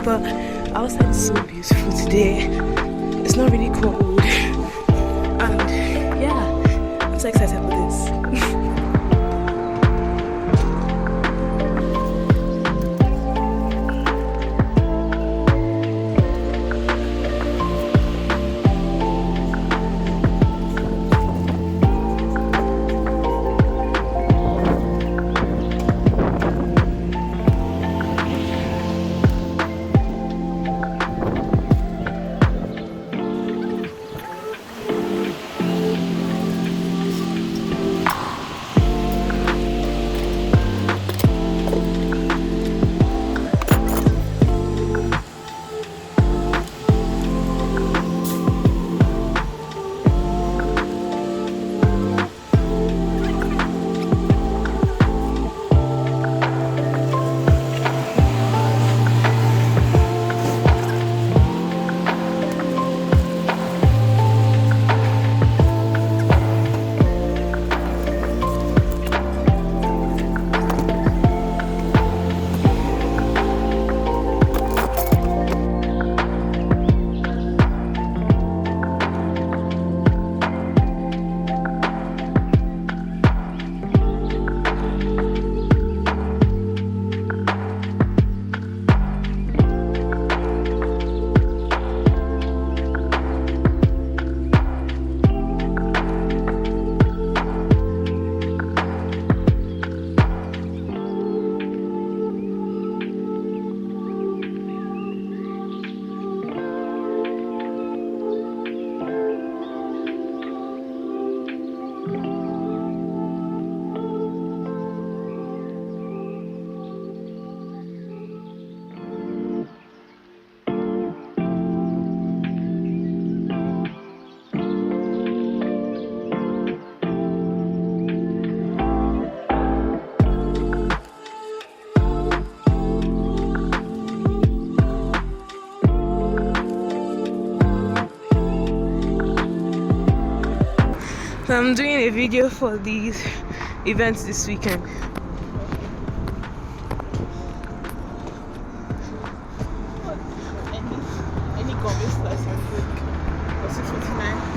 But outside is so beautiful today. It's not really cold, and yeah, I'm so excited for this. So I'm doing a video for these events this weekend. Any convince plus I think for 659.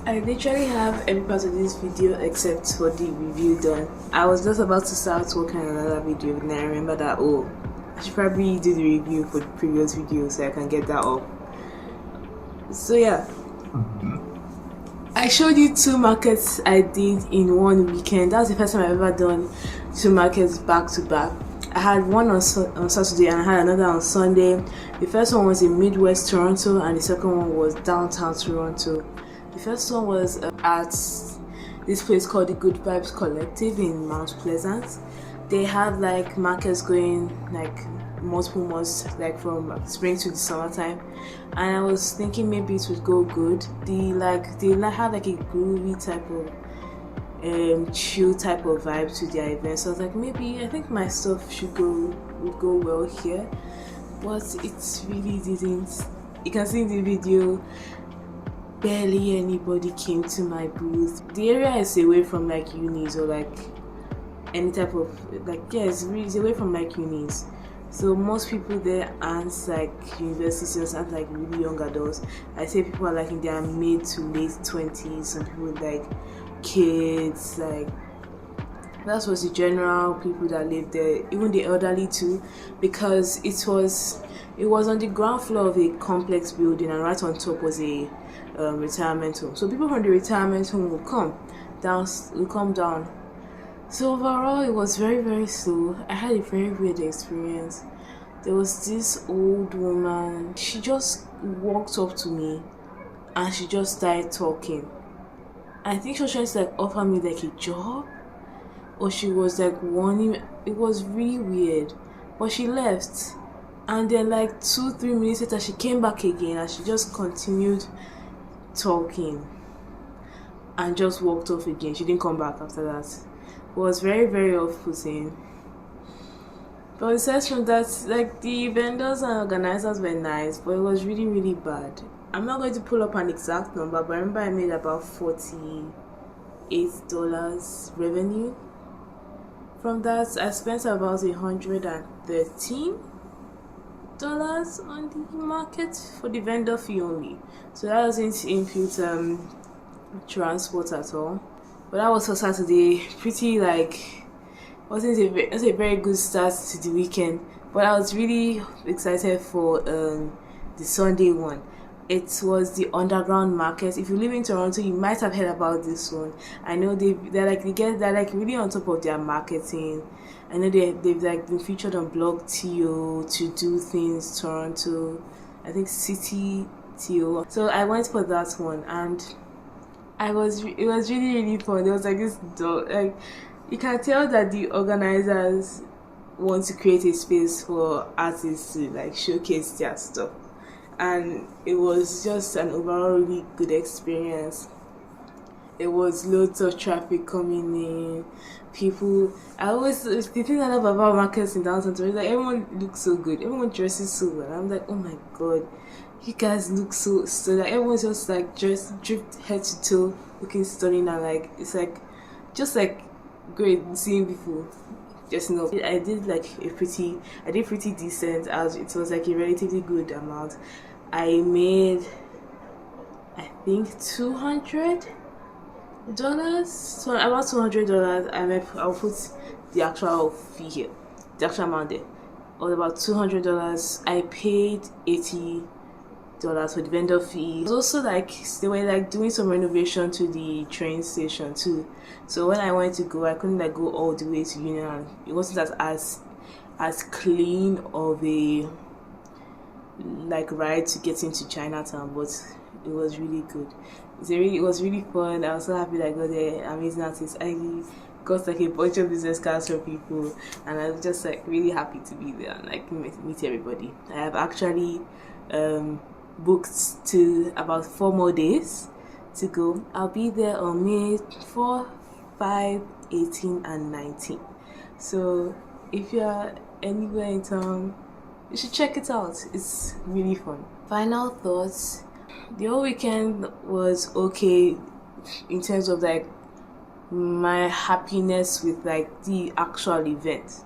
I literally have every part of this video except for the review done. I was just about to start working on another video and I remember that, oh, I should probably do the review for the previous video so I can get that up. So yeah, I showed you 2 markets I did in one weekend. That was the first time I've ever done 2 markets back to back. I had one on Saturday and I had another on Sunday. The first one was in Midwest Toronto and the second one was downtown Toronto. The first one was at this place called the Good Vibes Collective in Mount Pleasant. They had like markets going like multiple months, like from spring to the summertime, and I was thinking maybe it would go good. They had like a groovy type of chill type of vibe to their event. So I was like, maybe I think my stuff would go well here, but it really didn't. You can see in the video, barely anybody came to my booth. The area is away from like unis or like any type of it's away from like unis. So most people there aren't like university students, aren't like really young adults. I say people are like in their mid to late 20s, some people like kids, like that was the general people that lived there, even the elderly too, because it was on the ground floor of a complex building and right on top was a retirement home. So people from the retirement home will come down. So overall, it was very, very slow. I had a very weird experience. There was this old woman. She just walked up to me and she just started talking. I think she was trying to like offer me like a job, or she was like warning me. It was really weird. But she left, and then like 2-3 minutes later she came back again and she just continued talking and just walked off again. She didn't come back after that. It was very, very off-putting. But aside from that, like the vendors and organizers were nice, but it was really really bad. I'm not going to pull up an exact number, but I remember I made about $48 revenue. From that, I spent about $113 on the market for the vendor fee only. So that doesn't include transport at all. But that was for Saturday. Pretty like wasn't a very good start to the weekend. But I was really excited for the Sunday one. It was the underground market. If you live in Toronto, you might have heard about this one. I know they're like really on top of their marketing. I know they've like been featured on Blog TO, To Do Things Toronto, I think City TO. So I went for that one, and it was really really fun. There was like this dog, like you can tell that the organizers want to create a space for artists to like showcase their stuff. And it was just an overall really good experience. It was loads of traffic coming in, people. The thing I love about markets in downtown Toronto is that everyone looks so good, everyone dresses so well. I'm like, oh my god, you guys look so like everyone's just like dripped head to toe, looking stunning, and like it's like just like great seeing people. Just know I did pretty decent, as it was like a relatively good amount. I made I think $200, so about $200. I'll put the actual fee here, the actual amount there. It was about $200. I paid $80 for the vendor fee. It was also like they were like doing some renovation to the train station too. So when I went to go, I couldn't like go all the way to Union. It wasn't as clean of a like ride to get into Chinatown, but it was really good. It was really fun. I was so happy that I got there. Amazing artists. I got like a bunch of business cards from people, and I was just like really happy to be there and like meet everybody. I have actually booked to about 4 more days to go. I'll be there on May 4, 5, 18 and 19. So if you're anywhere in town, you should check it out. It's really fun. Final thoughts. The whole weekend was okay in terms of like my happiness with like the actual event,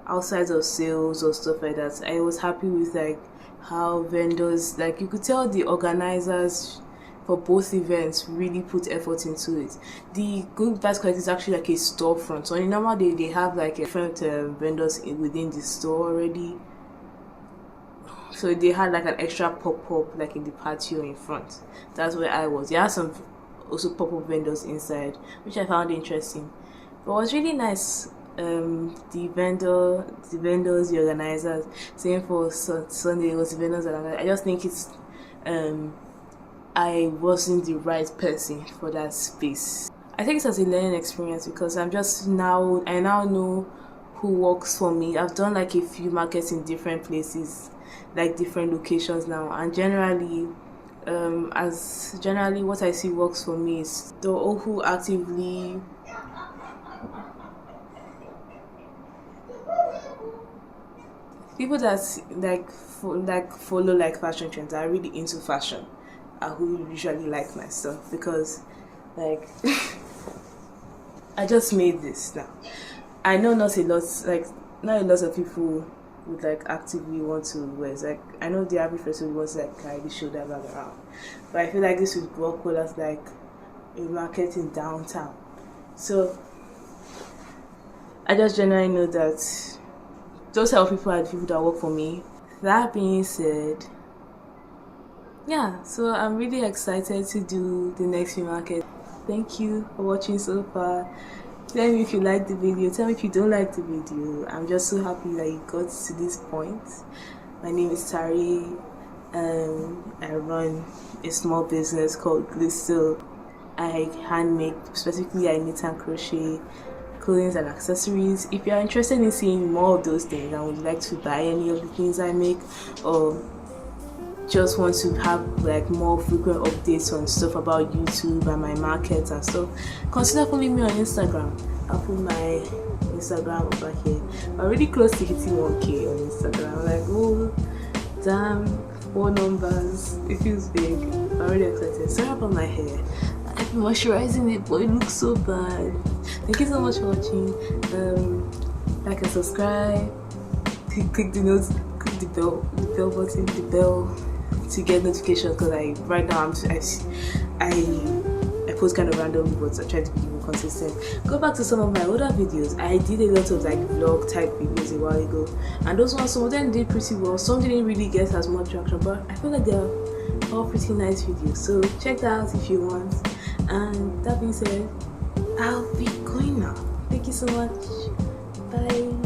outside of sales or stuff like that. I was happy with like how vendors, like you could tell the organizers for both events really put effort into it. The Good Vibes Collect is actually like a storefront. So on a normal day they have like different vendors within the store already. So they had like an extra pop-up like in the patio in front. That's where I was. There are some also pop-up vendors inside, which I found interesting. But it was really nice. The vendors, the organizers. Same for Sunday, it was the vendors and I just think it's I wasn't the right person for that space. I think it's as a learning experience because I now know who works for me. I've done like a few markets in different places, like different locations now, and generally what I see works for me is the who actively people that follow like fashion trends, are really into fashion, are who usually like my stuff, because like I just made this now. I know not a lot of people would like actively want to wear. It's like I know the average person wants to like carry the shoulder bag around, but I feel like this would work well as like a market in downtown. So I just generally know that those type of people are the people that work for me. That being said, yeah, so I'm really excited to do the next few market. Thank you for watching so far. Tell me if you like the video, tell me if you don't like the video. I'm just so happy that you got to this point. My name is Tari. I run a small business called Glistel. I handmake, specifically I knit and crochet clothing and accessories. If you are interested in seeing more of those things and would like to buy any of the things I make, or just want to have like more frequent updates on stuff about YouTube and my markets and stuff, consider following me on Instagram. I'll put my Instagram over here. I'm really close to hitting 1K on Instagram. I'm like, oh damn, 4 numbers. It feels big. I'm really excited. Sorry about my hair. I've been moisturizing it, but it looks so bad. Thank you so much for watching. Like and subscribe. Click the notes, click the bell button, the bell to get notifications. Because right now I post kind of randomly, but I try to be more consistent. Go back to some of my older videos. I did a lot of like vlog type videos a while ago, and those ones, some of them did pretty well. Some didn't really get as much traction, but I feel like they're all pretty nice videos. So check that out if you want. And that being said, I'll be going now. Thank you so much. Bye.